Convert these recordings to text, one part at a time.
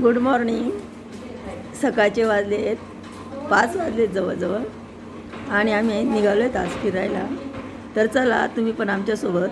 Good morning. सकाळचे वाजलेत 5 वाजलेत जवळजवळ आणि आम्ही निघालो आहेत आज फिरायला. तर चला तुम्ही पण आमच्यासोबत.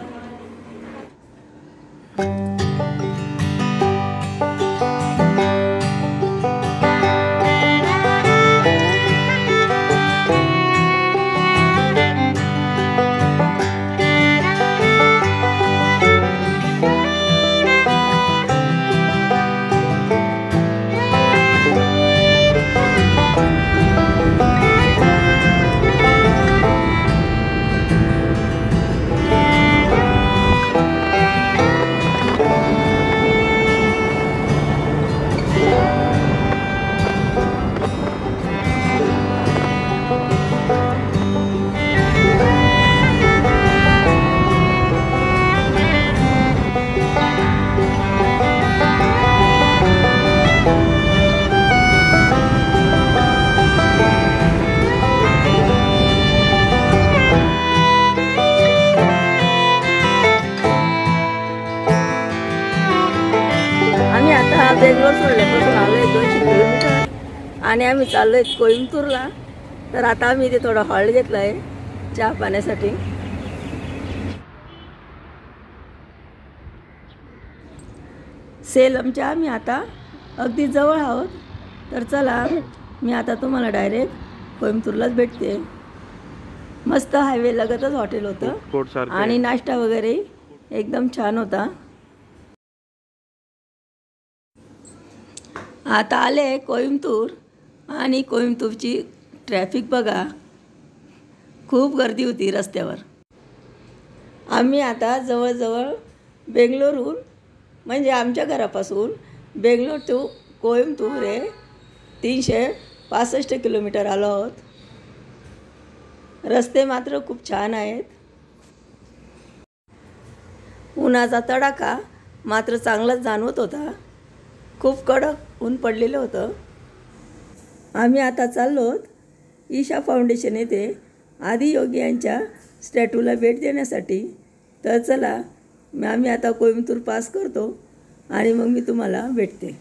बेंगलोर सोडल्यापासून आलो आहे 200 किलोमीटर आणि आम्ही चाललो आहे कोइंबतूरला. तर आता आम्ही इथे थोडा हॉल्ट घेतला आहे चहा पाण्यासाठी. सेलमच्या आम्ही आता अगदी जवळ आहोत. तर चला मी आता तुम्हाला डायरेक्ट कोइंबतूरलाच भेटते. मस्त हायवे लगतच हॉटेल होतं आणि नाश्ता वगैरे एकदम छान होता. आता आले कोइंबतूर आणि कोइंबतूरची ट्रॅफिक बघा, खूप गर्दी होती रस्त्यावर. आम्ही आता जवळजवळ बेंगलोरहून म्हणजे आमच्या घरापासून बेंगलोर टू कोइंबतूर हे 365 किलोमीटर आलो आहोत. रस्ते मात्र खूप छान आहेत. उन्हाचा तडाखा मात्र चांगलाच जाणवत होता. खूप कडक ऊन पडलेलं होतं. आम्ही आता चाललो ईशा फाउंडेशन येथे आदियोगी यांच्या स्टॅच्यूला भेट देण्यासाठी. तर चला आम्ही आता कोइंबतूर पास करतो आणि मग मी तुम्हाला भेटते.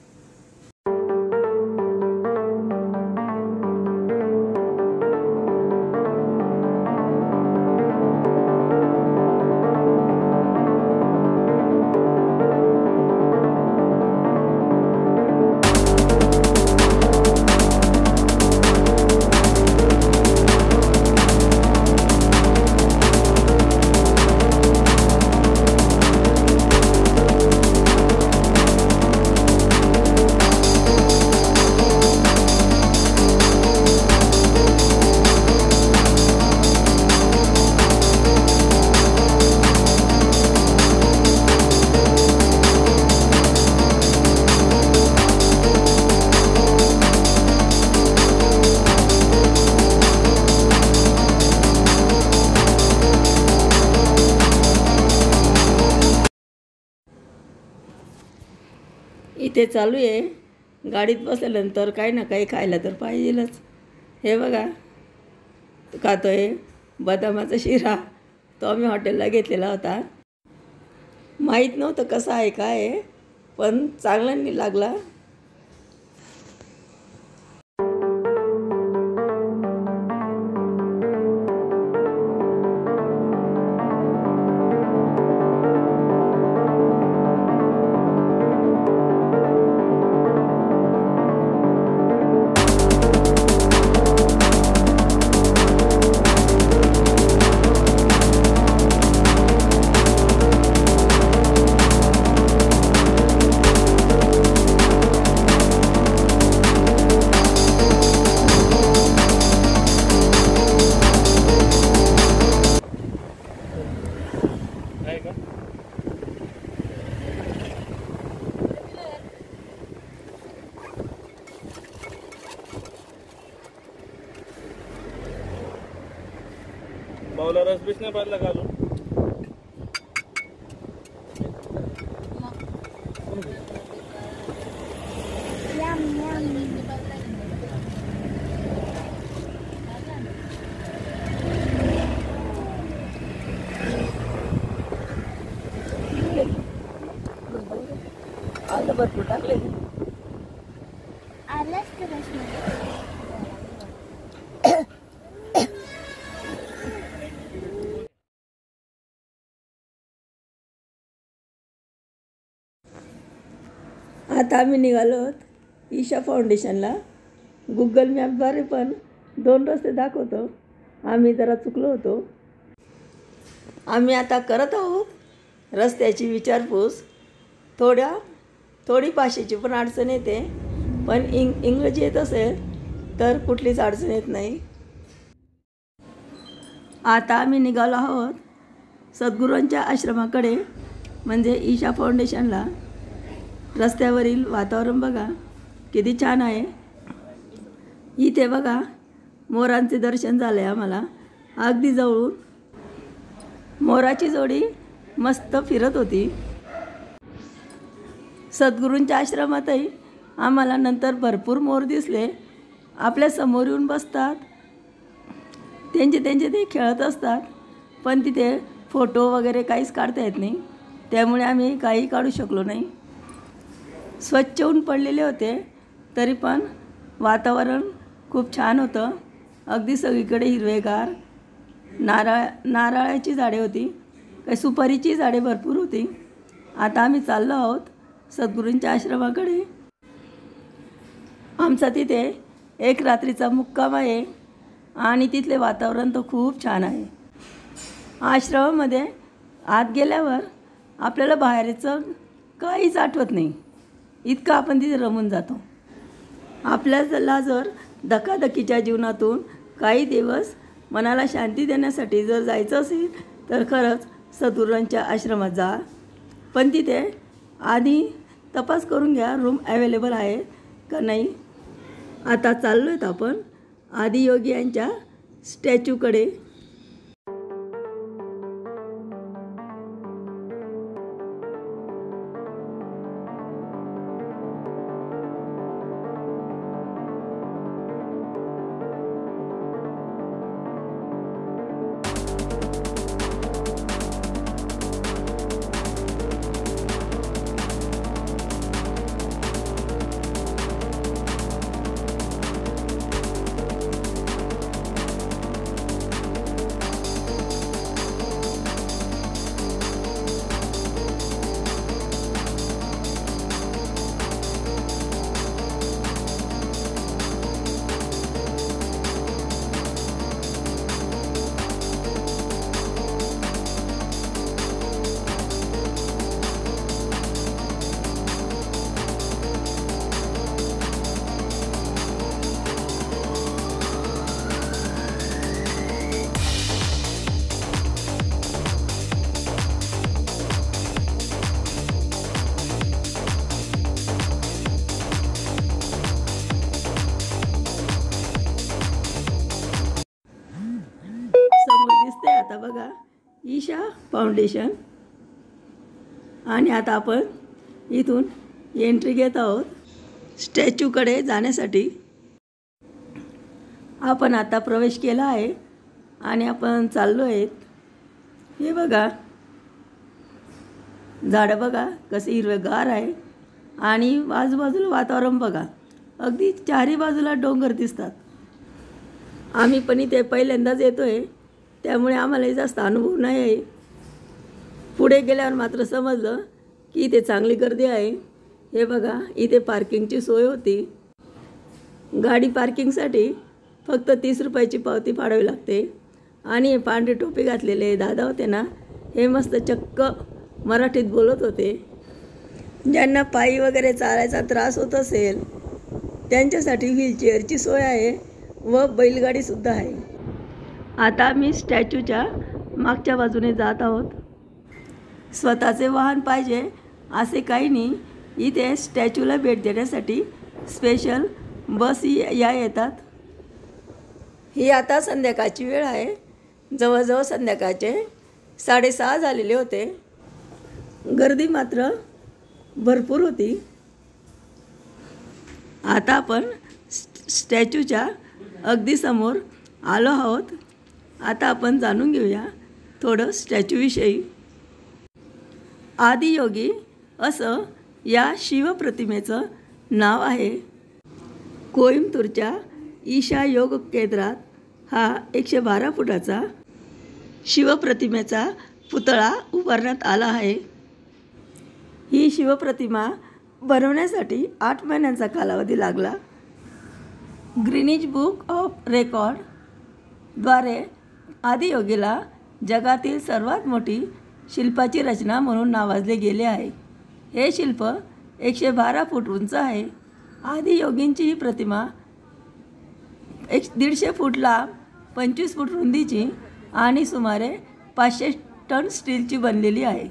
इथे चालू आहे. गाडीत बसल्यानंतर काही ना काही खायला तर पाहिजेलच. हे बघा खातोय बदामाचा शिरा. तो आम्ही हॉटेलला घेतलेला होता. माहीत नव्हतं कसा आहे काय आहे, पण चांगला नाही लागला. बावला रस बीस नाही पाहिला घालून. आलं भरपूर टाकले. आलाच तर रसमध्ये. आता आम्ही निघालो आहोत ईशा फाउंडेशनला. गुगल मॅपद्वारे पण 2 रस्ते दाखवतो. आम्ही जरा चुकलो होतो. आम्ही आता करत आहोत रस्त्याची विचारपूस. थोडी भाषेची पण अडचण येते, पण इंग्रजी येत असेल तर कुठलीच अडचण येत नाही. आता आम्ही निघालो आहोत सद्गुरूंच्या आश्रमाकडे, म्हणजे ईशा फाउंडेशनला. रस्त्यावरील वातावरण बघा किती छान आहे. इथे बघा मोरांचे दर्शन झाले आम्हाला अगदी जवळून. मोराची जोडी मस्त फिरत होती. सद्गुरूंच्या आश्रमातही आम्हाला नंतर भरपूर मोर दिसले. आपल्या समोर येऊन बसतात, त्यांचे ते खेळत असतात, पण तिथे फोटो वगैरे काहीच काढता येत नाही. त्यामुळे आम्ही काही काढू शकलो नाही. स्वच्छ ऊन पडलेले होते, तरी पण वातावरण खूप छान होतं. अगदी सगळीकडे हिरवेगार. नारळाची झाडे होती, काही सुपारीची झाडे भरपूर होती. आता आम्ही चाललो आहोत सद्गुरूंच्या आश्रमाकडे. आमचा तिथे 1 रात्रीचा मुक्काम आहे आणि तिथले वातावरण तर खूप छान आहे. आश्रमामध्ये आत गेल्यावर आपल्याला बाहेरचं काहीच आठवत नाही, इतकं आपण तिथे रमून जातो. आपल्याला जर धकाधकीच्या जीवनातून काही दिवस मनाला शांती देण्यासाठी जर जायचं असेल तर खरंच सद्गुरूंच्या आश्रमात जा. पण तिथे आधी तपास करून घ्या रूम अवेलेबल आहे का नाही. आता चाललो आहेत आपण आदियोगी यांच्या स्टॅच्यूकडे. दिसते आता बघा ईशा फाउंडेशन. आणि आता आपण इथून एंट्री घेत आहोत स्टॅच्यूकडे जाण्यासाठी. आपण आता प्रवेश केला आहे आणि आपण चाललो आहेत. हे बघा झाडं बघा कसे हिरवेगार आहे आणि आजूबाजूला वातावरण बघा अगदी चारी बाजूला डोंगर दिसतात. आम्ही पण इथे पहिल्यांदाच येतो आहे, त्यामुळे आम्हालाही जास्त अनुभव नाही आहे. पुढे गेल्यावर मात्र समजलं की इथे चांगली गर्दी आहे. हे बघा इथे पार्किंगची सोय होती. गाडी पार्किंगसाठी फक्त 30 रुपयाची पावती फाडावी लागते. आणि हे पांढरी टोपी घातलेले दादा होते ना, हे मस्त चक्क मराठीत बोलत होते. ज्यांना पायी वगैरे चालायचा त्रास होत असेल त्यांच्यासाठी व्हीलचेअरची सोय आहे व बैलगाडीसुद्धा आहे. आता आम्ही स्टॅच्यूच्या मागच्या बाजूने जात आहोत. स्वतःचे वाहन पाहिजे असे काही नाही. इथे स्टॅच्यूला भेट देण्यासाठी स्पेशल बस या येतात. ही आता संध्याकाळची वेळ आहे. जवळजवळ संध्याकाळचे 6:30 झालेले होते. गर्दी मात्र भरपूर होती. आता आपण स्टॅच्यूच्या अगदी समोर आलो आहोत. आता आपण जाणून घेऊया थोडं स्टॅच्यूविषयी. आदियोगी असं या शिवप्रतिमेचं नाव आहे. कोइंबतूरच्या ईशा योग केंद्रात हा 112 फुटाचा शिवप्रतिमेचा पुतळा उभारण्यात आला आहे. ही शिवप्रतिमा बनवण्यासाठी 8 महिन्यांचा कालावधी लागला. ग्रीनिच बुक ऑफ रेकॉर्डद्वारे आदियोगीला जगातील सर्वात मोठी शिल्पाची रचना म्हणून नावाजले गेले आहे. हे शिल्प 112 फूट उंच आहे. आदियोगींची ही प्रतिमा 150 फूट लांब, 25 फूट रुंदीची आणि सुमारे 500 टन स्टीलची बनलेली आहे.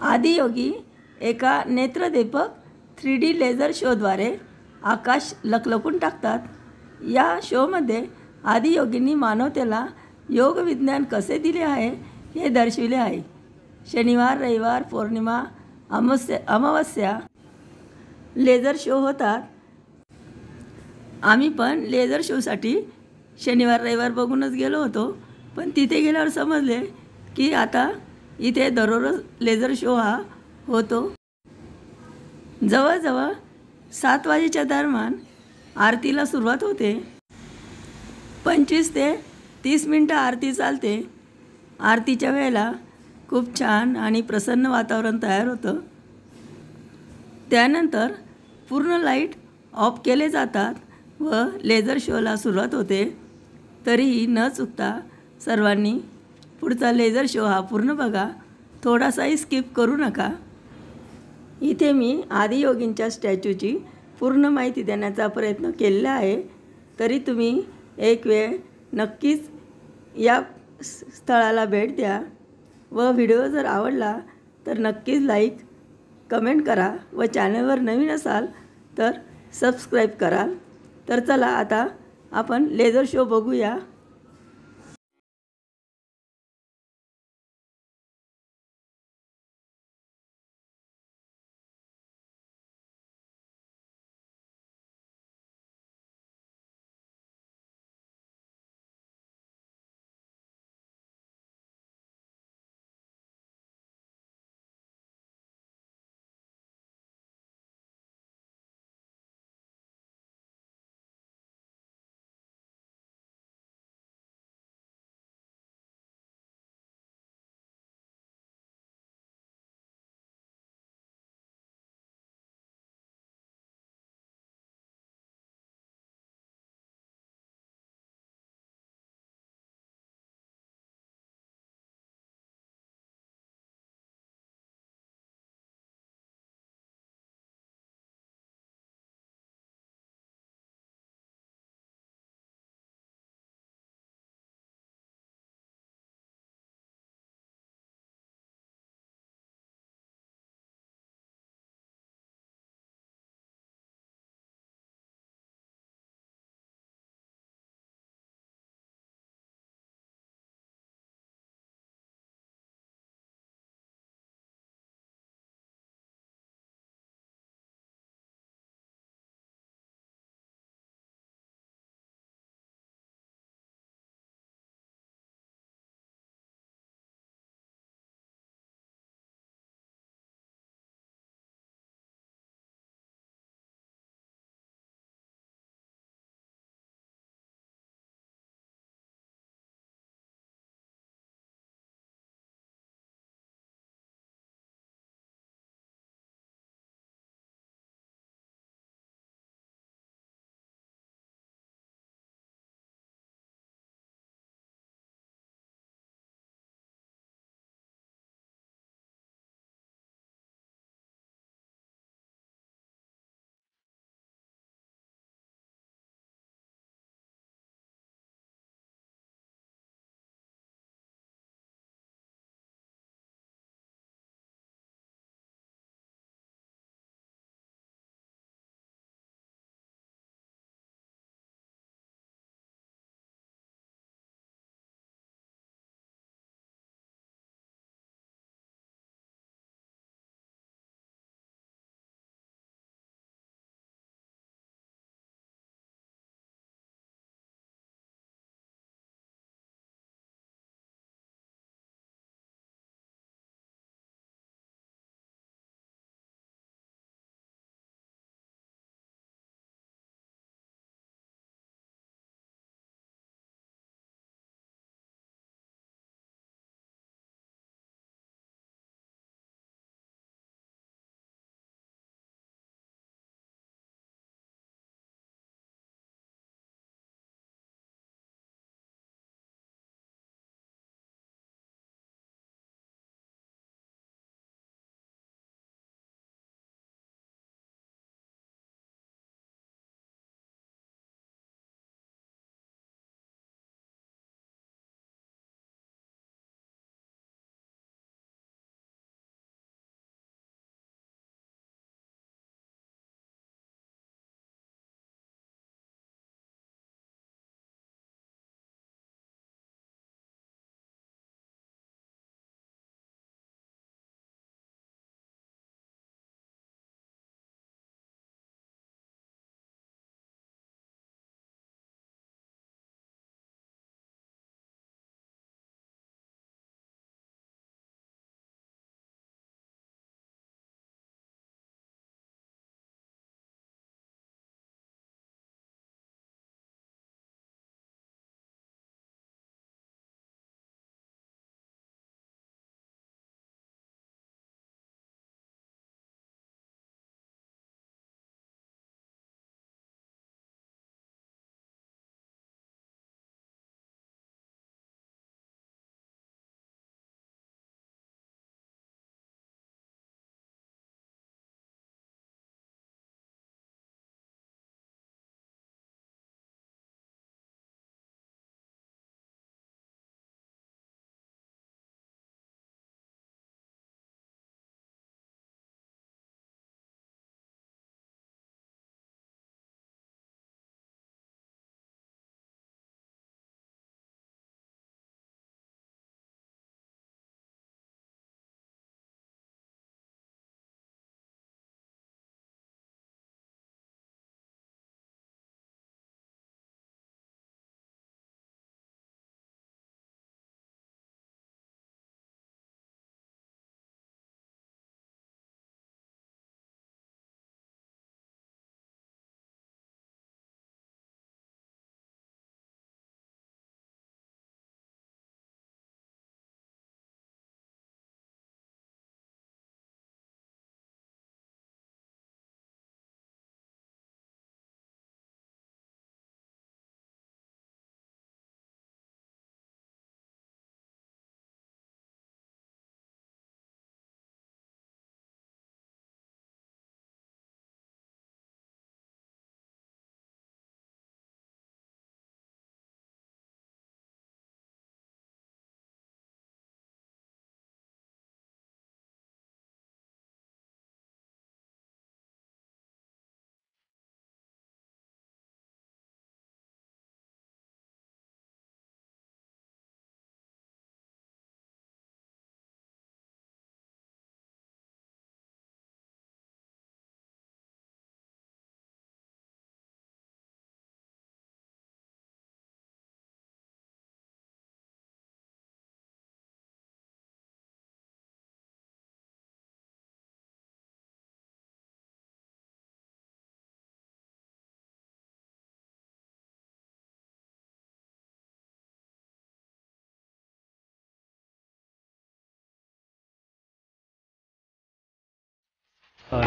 आदियोगी एका नेत्रदीपक 3D लेझर शोद्वारे आकाश लखलखून टाकतात. या शोमध्ये आदियोगींनी मानवतेला योग विज्ञान कसे दिले आहे हे दर्शविले आहे. शनिवार, रविवार, पौर्णिमा, अमावस्या लेझर शो होतात. आम्ही पण लेझर शोसाठी शनिवार रविवार बघूनच गेलो होतो. पण तिथे गेल्यावर समजले की आता इथे दररोज लेझर शो हा होतो. जवळजवळ 7 वाजेच्या दरम्यान आरतीला सुरुवात होते. 25 ते 30 मिनटं आरती चालते. आरतीच्या वेळेला खूप छान आणि प्रसन्न वातावरण तयार होतं. त्यानंतर पूर्ण लाईट ऑफ केले जातात व लेझर शोला सुरुवात होते. तरीही न चुकता सर्वांनी पुढचा लेझर शो हा पूर्ण बघा. थोडासाही स्किप करू नका. इथे मी आदियोगींच्या स्टॅच्यूची पूर्ण माहिती देण्याचा प्रयत्न केलेला आहे. तरी तुम्ही एक वेळ नक्कीच या स्थळाला भेट द्या व व्हिडिओ जर आवडला तर नक्कीच लाईक कमेंट करा व चॅनलवर नवीन असाल तर सबस्क्राईब कराल. तर चला आता आपण लेझर शो बघूया.